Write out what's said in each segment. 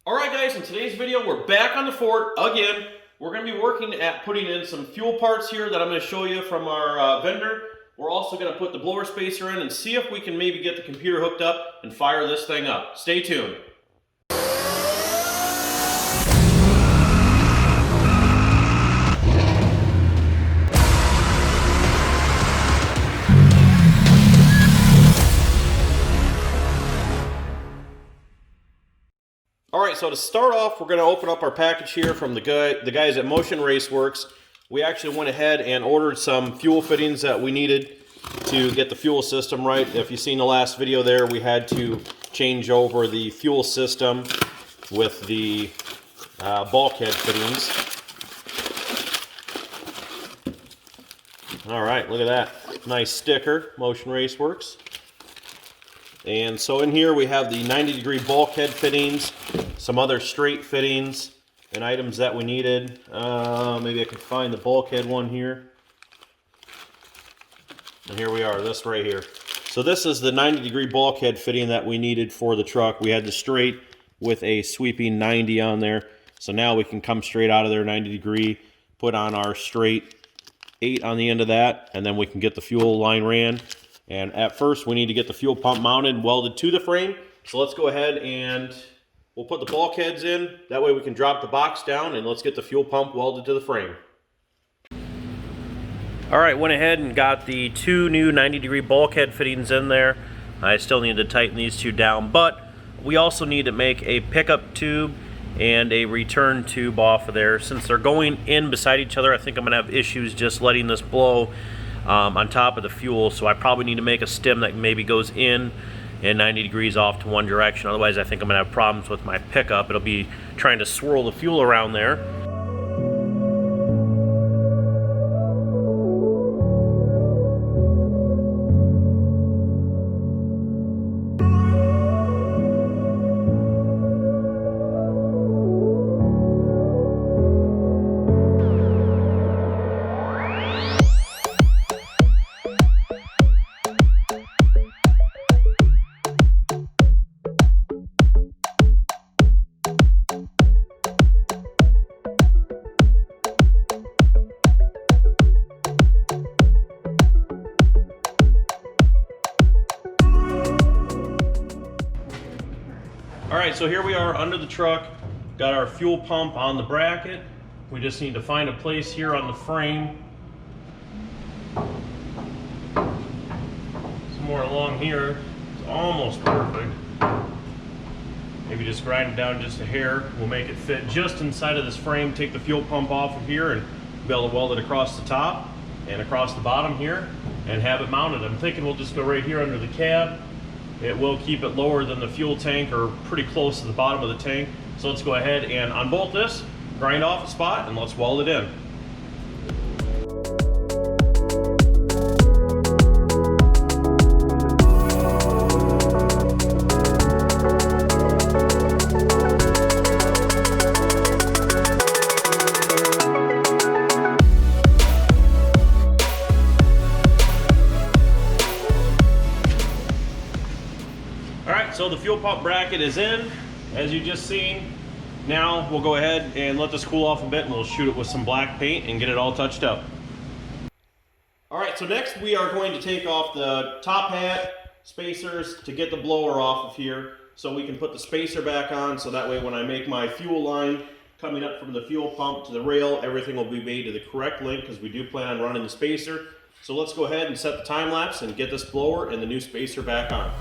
Alright guys, in today's video we're back on the fort again. We're going to be working at putting in some fuel parts here that I'm going to show you from our vendor. We're also going to put the blower spacer in and see if we can maybe get the computer hooked up and fire this thing up. Stay tuned. Alright, so to start off, we're going to open up our package here from the guys at Motion Raceworks. We actually went ahead and ordered some fuel fittings that we needed to get the fuel system right. If you've seen the last video there, we had to change over the fuel system with the bulkhead fittings. Alright, look at that. Nice sticker, Motion Raceworks. And so in here we have the 90-degree bulkhead fittings, some other straight fittings, and items that we needed. Maybe I can find the bulkhead one here. And here we are, this right here. So this is the 90-degree bulkhead fitting that we needed for the truck. We had the straight with a sweeping 90 on there. So now we can come straight out of there 90-degree, put on our straight 8 on the end of that, and then we can get the fuel line ran. And at first, we need to get the fuel pump mounted and welded to the frame. So let's go ahead and we'll put the bulkheads in. That way we can drop the box down and let's get the fuel pump welded to the frame. All right, went ahead and got the two new 90-degree bulkhead fittings in there. I still need to tighten these two down, but we also need to make a pickup tube and a return tube off of there. Since they're going in beside each other, I think I'm gonna have issues just letting this blow on top of the fuel, so I probably need to make a stem that maybe goes in and 90 degrees off to one direction. Otherwise I think I'm gonna have problems with my pickup. It'll be trying to swirl the fuel around there. Alright, so here we are under the truck, got our fuel pump on the bracket. We just need to find a place here on the frame. Somewhere along here, it's almost perfect. Maybe just grind it down just a hair. We'll make it fit just inside of this frame, take the fuel pump off of here and be able to weld it across the top and across the bottom here and have it mounted. I'm thinking we'll just go right here under the cab. It will keep it lower than the fuel tank or pretty close to the bottom of the tank. So let's go ahead and unbolt this, grind off a spot, and let's weld it in. So the fuel pump bracket is in, as you just seen. Now we'll go ahead and let this cool off a bit and we'll shoot it with some black paint and get it all touched up. Alright, so next we are going to take off the top hat spacers to get the blower off of here so we can put the spacer back on, so that way when I make my fuel line coming up from the fuel pump to the rail, everything will be made to the correct length because we do plan on running the spacer. So let's go ahead and set the time lapse and get this blower and the new spacer back on.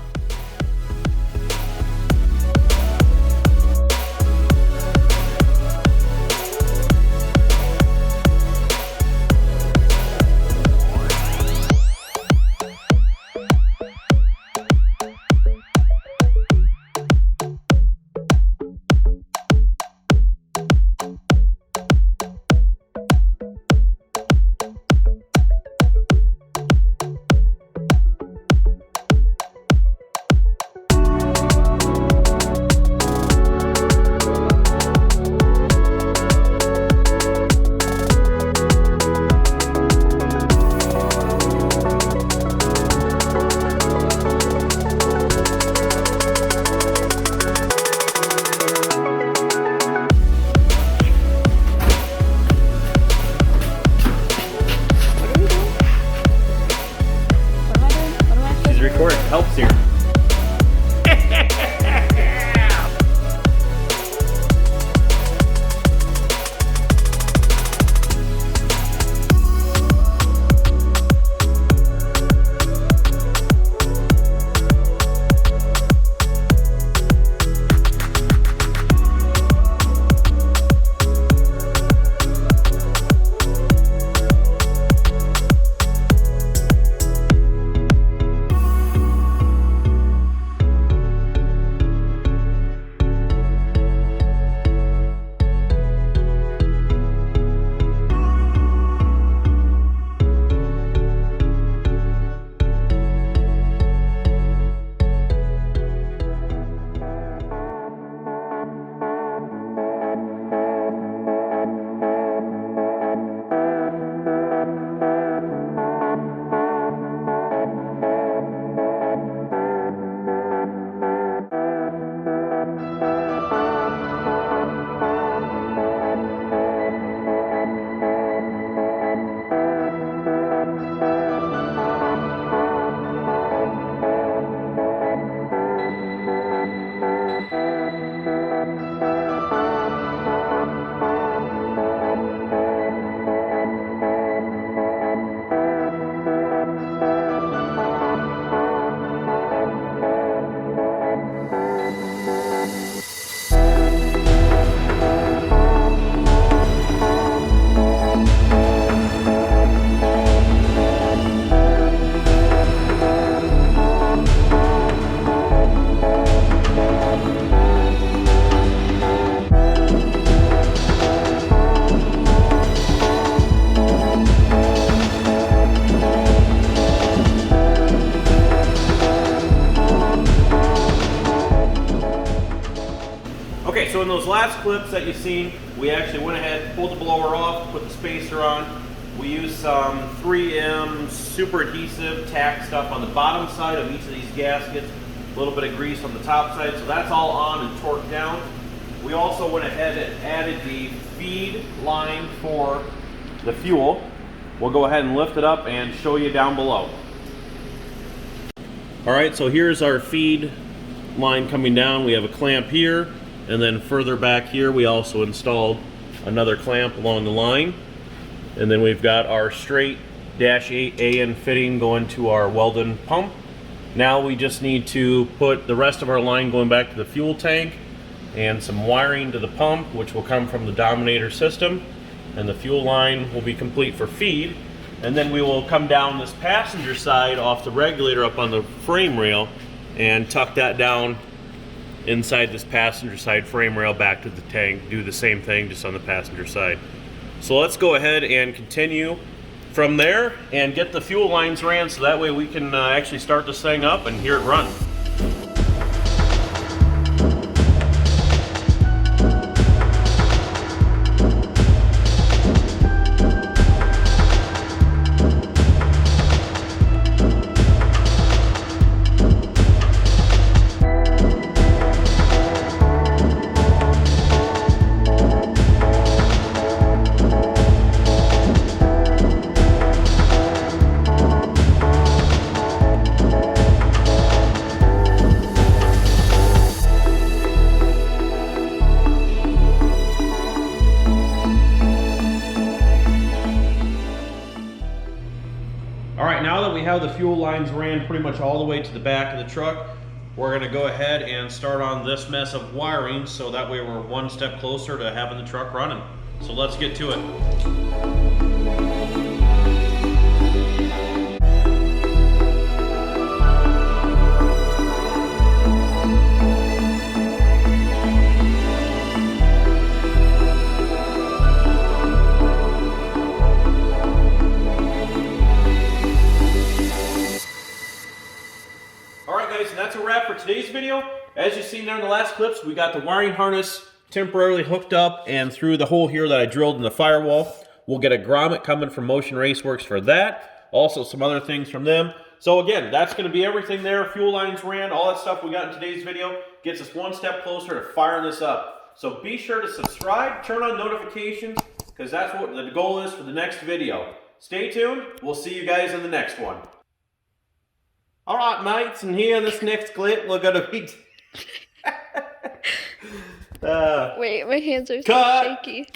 Okay, so in those last clips that you've seen, we actually went ahead, pulled the blower off, put the spacer on. We used some 3M super adhesive tack stuff on the bottom side of each of these gaskets, a little bit of grease on the top side, so that's all on and torqued down. We also went ahead and added the feed line for the fuel. We'll go ahead and lift it up and show you down below. All right, so here's our feed line coming down. We have a clamp here, and then further back here we also installed another clamp along the line. And then we've got our straight dash 8 AN fitting going to our Weldon pump. Now we just need to put the rest of our line going back to the fuel tank and some wiring to the pump, which will come from the Dominator system. And the fuel line will be complete for feed. And then we will come down this passenger side off the regulator up on the frame rail and tuck that down inside this passenger side frame rail back to the tank. Do the same thing just on the passenger side. So let's go ahead and continue from there and get the fuel lines ran so that way we can actually start this thing up and hear it run. Now that we have the fuel lines ran pretty much all the way to the back of the truck, we're going to go ahead and start on this mess of wiring so that way we're one step closer to having the truck running. So let's get to it. And that's a wrap for today's video. As you've seen there in the last clips, we got the wiring harness temporarily hooked up and through the hole here that I drilled in the firewall. We'll get a grommet coming from Motion Raceworks for that. Also some other things from them. So again, that's going to be everything there. Fuel lines ran, all that stuff we got in today's video gets us one step closer to firing this up. So be sure to subscribe, turn on notifications, because that's what the goal is for the next video. Stay tuned. We'll see you guys in the next one. Alright mates, and here in this next clip we're gonna be wait, my hands are so shaky.